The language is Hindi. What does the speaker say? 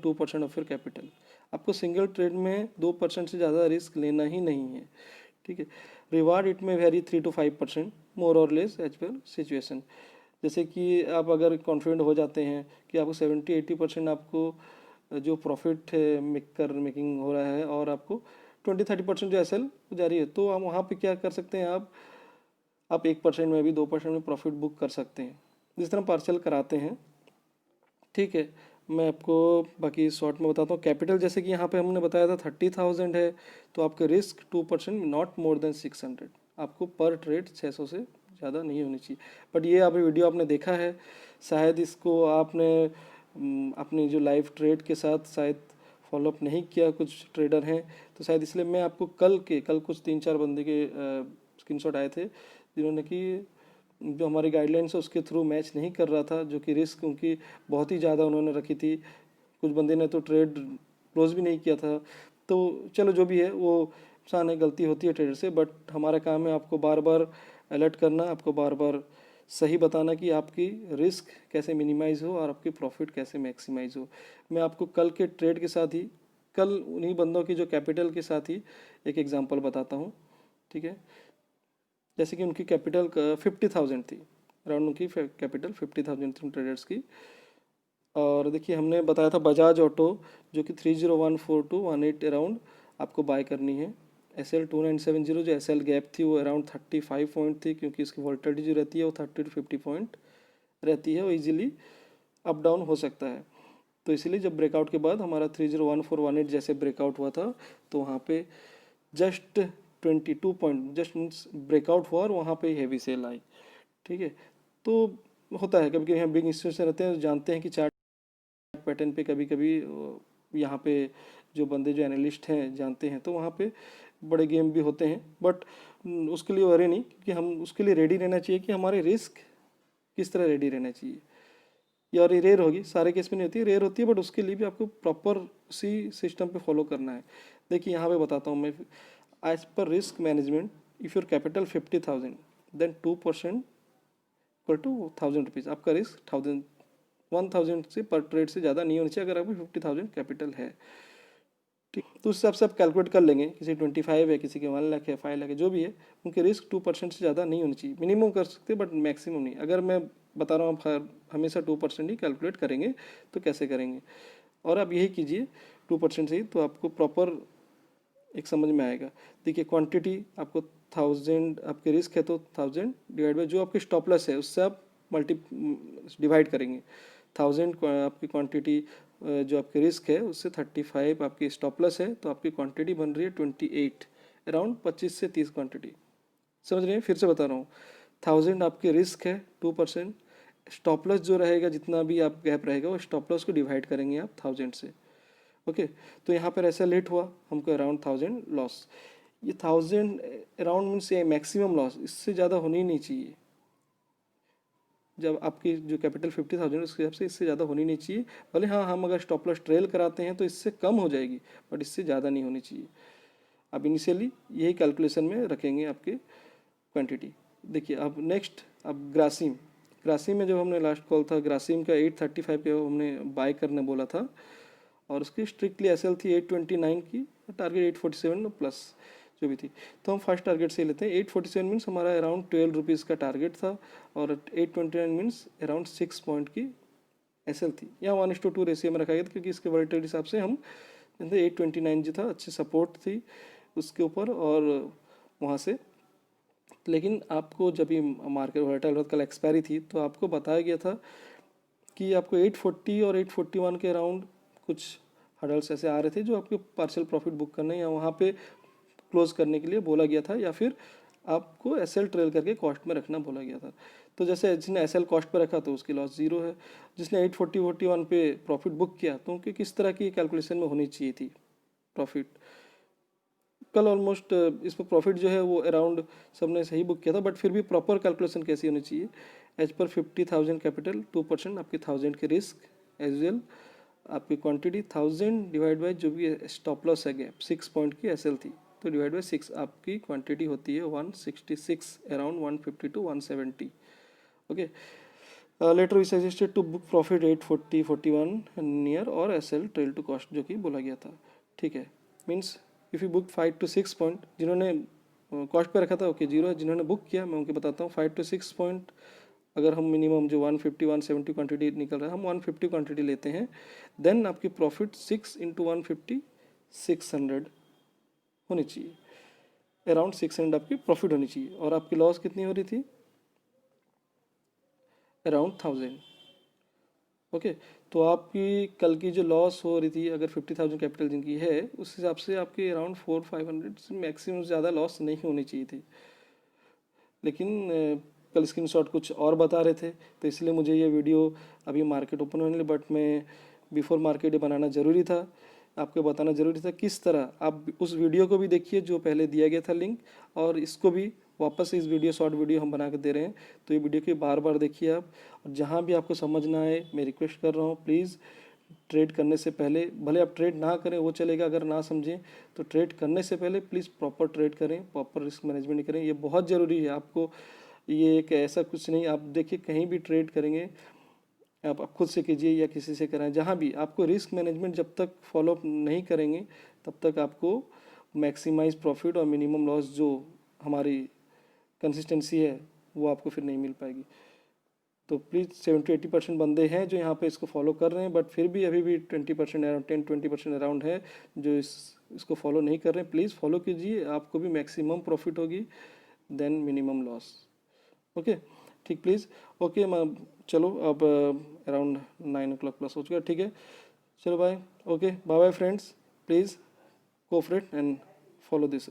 2% ऑफ योर कैपिटल। आपको सिंगल ट्रेड में 2% से ज़्यादा रिस्क लेना ही नहीं है, ठीक है। रिवार्ड इट में वेरी 3 to 5%, मोर और लेस एज पर सिचुएशन। जैसे कि आप अगर कॉन्फिडेंट हो जाते हैं कि आपको 70-80% आपको जो प्रॉफिट है मेकिंग हो रहा है और आपको 20-30% जो एसएल जारी है, तो हम वहाँ पे क्या कर सकते हैं, आप 1% में भी 2% में प्रॉफिट बुक कर सकते हैं, जिस तरह पार्सल कराते हैं, ठीक है। मैं आपको बाकी शॉर्ट में बताता हूँ। कैपिटल जैसे कि यहाँ पे हमने बताया था 30,000 है, तो आपके रिस्क 2%, नॉट मोर देन 600। आपको पर ट्रेड 600 से ज़्यादा नहीं होनी चाहिए। बट ये अभी वीडियो आपने देखा है, शायद इसको आपने अपनी जो लाइव ट्रेड के साथ शायद फॉलोअप नहीं किया, कुछ ट्रेडर हैं, तो शायद इसलिए मैं आपको कल कुछ 3-4 बंदे के स्क्रीनशॉट आए थे जिन्होंने कि जो हमारी गाइडलाइंस है उसके थ्रू मैच नहीं कर रहा था, जो कि रिस्क उनकी बहुत ही ज़्यादा उन्होंने रखी थी। कुछ बंदे ने तो ट्रेड क्लोज भी नहीं किया था। तो चलो जो भी है वो इंसान है, गलती होती है ट्रेडर से, बट हमारा काम है आपको बार बार अलर्ट करना, आपको बार बार सही बताना कि आपकी रिस्क कैसे मिनिमाइज हो और आपकी प्रॉफिट कैसे मैक्सिमाइज हो। मैं आपको कल के ट्रेड के साथ ही, कल उन्हीं बंदों की जो कैपिटल के साथ ही एक एग्जांपल बताता हूँ, ठीक है। जैसे कि उनकी कैपिटल 50,000 थी, अराउंड उनकी कैपिटल 50,000 थी उन ट्रेडर्स की। और देखिए हमने बताया था बजाज ऑटो जो कि 3014 to 18 अराउंड आपको बाय करनी है। SL 2970 जो SL गैप थी वो अराउंड 35 पॉइंट थी, क्योंकि इसकी वोल्टिलिटी जो रहती है वो 30 to 50 पॉइंट रहती है, वो इजीली अप डाउन हो सकता है। तो इसीलिए जब ब्रेकआउट के बाद हमारा 301418 जैसे ब्रेकआउट हुआ था, तो वहाँ पे just 22 point just means breakout हुआ और वहाँ पे हैवी सेल आई, ठीक है। तो होता है कभी कभी, यहाँ बिग इंस्टीट्यूशन रहते हैं, जानते हैं कि चार्ट पैटर्न पे कभी कभी यहाँ पे जो बंदे जो एनालिस्ट हैं जानते हैं, तो वहाँ पे बड़े गेम भी होते हैं। बट उसके लिए वरी नहीं, क्योंकि हम उसके लिए रेडी रहना चाहिए कि हमारे रिस्क किस तरह रेडी रहना चाहिए। या और रेयर होगी, सारे केस में नहीं होती, रेयर होती है, बट उसके लिए भी आपको प्रॉपर उसी सिस्टम पे फॉलो करना है। देखिए यहाँ पे बताता हूँ मैं, as per risk management, if your capital 50,000 then 2% equal to 1,000 rupees. आपका रिस्क 1,000 से पर ट्रेड से ज़्यादा नहीं होनी चाहिए अगर आपको 50,000 कैपिटल है, ठीक। तो उस हिसाब से आप कैलकुलेट कर लेंगे, किसी 25 है, किसी के 1 लाख है, 5 लाख है, जो भी है, उनके रिस्क 2% से ज़्यादा नहीं होनी चाहिए। मिनिमम कर सकते हैं बट मैक्सिमम नहीं। अगर मैं बता रहा हूँ आप हमेशा 2% ही कैलकुलेट करेंगे, तो कैसे करेंगे, और आप यही कीजिए 2% से ही, तो आपको प्रॉपर एक समझ में आएगा। देखिए क्वांटिटी आपको 1000 आपके रिस्क है, तो 1000 डिवाइड बाई जो आपकी स्टॉप लॉस है उससे आप डिवाइड करेंगे। 1000 आपकी क्वांटिटी जो आपकी रिस्क है उससे 35 आपकी स्टॉप लॉस है, तो आपकी क्वांटिटी बन रही है 28, अराउंड 25 से 30 क्वांटिटी। समझ रहे हैं, फिर से बता रहा हूँ, 1000 आपके रिस्क है, 2% स्टॉप लॉस जो रहेगा, जितना भी आप गैप रहेगा वो स्टॉप लॉस को डिवाइड करेंगे आप 1000 से, ओके। तो यहाँ पर ऐसा लेट हुआ हमको अराउंड 1000 लॉस। ये 1000 अराउंड मीन्स ये मैक्सिमम लॉस, इससे ज़्यादा होनी ही नहीं चाहिए। जब आपकी जो कैपिटल 50,000 उसके हिसाब से इससे ज़्यादा होनी नहीं चाहिए। भले हाँ हम अगर स्टॉप लॉस ट्रेल कराते हैं तो इससे कम हो जाएगी, बट इससे ज़्यादा नहीं होनी चाहिए। अब इनिशियली यही कैलकुलेशन में रखेंगे आपके क्वांटिटी। देखिए अब नेक्स्ट, अब ग्रासिम में जब हमने लास्ट कॉल था, ग्रासिम का 835 पे हमने बाय करने बोला था, और उसकी स्ट्रिक्टली एसएल थी 829 की, टारगेट 847 प्लस जो भी थी। तो हम फर्स्ट टारगेट से लेते हैं। 847 मीन्स हमारा अराउंड 12 रुपीज़ का टारगेट था, और 829 मीन्स अराउंड 6 पॉइंट की एसएल थी। यहाँ 1:2 रेशियो में रखा गया था, क्योंकि इसके वोलेटिलिटी हिसाब से हम 829 जो था अच्छी सपोर्ट थी उसके ऊपर, और वहाँ से। लेकिन आपको जब भी मार्केट वोलेटाइल कल एक्सपायरी थी, तो आपको बताया गया था कि आपको 840 और 841 के अराउंड कुछ हडल्स ऐसे आ रहे थे जो आपके पार्शियल प्रॉफिट बुक करने या वहाँ पे क्लोज करने के लिए बोला गया था, या फिर आपको एसएल ट्रेल करके कॉस्ट में रखना बोला गया था। तो जैसे जिसने एसएल कॉस्ट पे रखा तो उसकी लॉस 0 है, जिसने 840-41 पे प्रॉफिट बुक किया तो उनकी किस तरह की कैलकुलेशन में होनी चाहिए थी प्रॉफिट। कल ऑलमोस्ट इस पर प्रॉफिट जो है वो अराउंड सबने सही बुक किया था, बट फिर भी प्रॉपर कैलकुलेशन कैसी होनी चाहिए, एज पर 50,000 कैपिटल, 2% आपकी 1000 की रिस्क, एज वेल आपकी क्वांटिटी 1000 डिवाइड बाई जो भी स्टॉप लॉस है गैप 6 पॉइंट की एसएल थी, तो डिवाइड बाई 6 आपकी क्वांटिटी होती है 166, around 150 to 170, okay. Later we suggested to book profit 840-41 near और SL ट्रेल टू कॉस्ट जो कि बोला गया था, ठीक है। Means if you book 5 to 6 point, जिन्होंने कॉस्ट पे रखा था ओके जीरो है, जिन्होंने बुक किया मैं उनके बताता हूँ 5 to 6 पॉइंट अगर हम मिनिमम जो 150-170 क्वांटिटी निकल रहा है हम 150 क्वांटिटी लेते हैं, देन आपकी प्रॉफिट 6 into 150 600 होनी चाहिए, अराउंड 600 आपकी प्रॉफिट होनी चाहिए। और आपकी लॉस कितनी हो रही थी, अराउंड 1000, ओके। तो आपकी कल की जो लॉस हो रही थी अगर 50,000 कैपिटल जिनकी है उस हिसाब से आपकी अराउंड 400-500 से मैक्सिमम ज़्यादा लॉस नहीं होनी चाहिए थी, लेकिन कल स्क्रीनशॉट कुछ और बता रहे थे, तो इसलिए मुझे ये वीडियो अभी मार्केट ओपन होने लगी, बट मैं बिफोर मार्केट ये बनाना ज़रूरी था, आपको बताना ज़रूरी था किस तरह। आप उस वीडियो को भी देखिए जो पहले दिया गया था लिंक, और इसको भी वापस इस वीडियो शॉर्ट वीडियो हम बना के दे रहे हैं, तो ये वीडियो की बार बार देखिए आप। और जहाँ भी आपको समझ ना आए मैं रिक्वेस्ट कर रहा हूँ प्लीज़ ट्रेड करने से पहले, भले आप ट्रेड ना करें वो चलेगा, अगर ना समझें तो ट्रेड करने से पहले प्लीज़ प्रॉपर ट्रेड करें, प्रॉपर रिस्क मैनेजमेंट करें, ये बहुत ज़रूरी है आपको। ये एक ऐसा कुछ नहीं, आप देखिए कहीं भी ट्रेड करेंगे आप खुद से कीजिए या किसी से कराएं, जहाँ भी आपको रिस्क मैनेजमेंट जब तक फॉलो नहीं करेंगे तब तक आपको मैक्सिमाइज प्रॉफिट और मिनिमम लॉस जो हमारी कंसिस्टेंसी है वो आपको फिर नहीं मिल पाएगी। तो प्लीज़ 70-80% बंदे हैं जो यहाँ पे इसको फॉलो कर रहे हैं, बट फिर भी अभी भी 20% अराउंड 10-20% अराउंड है जो इसको फॉलो नहीं कर रहे हैं। प्लीज़ फॉलो कीजिए, आपको भी मैक्सिमम प्रॉफिट होगी देन मिनिमम लॉस, ओके। ठीक प्लीज़, ओके। मैं चलो अब अराउंड 9 o'clock प्लस हो चुका है, ठीक है। चलो bye, okay bye bye friends, please cooperate and follow this.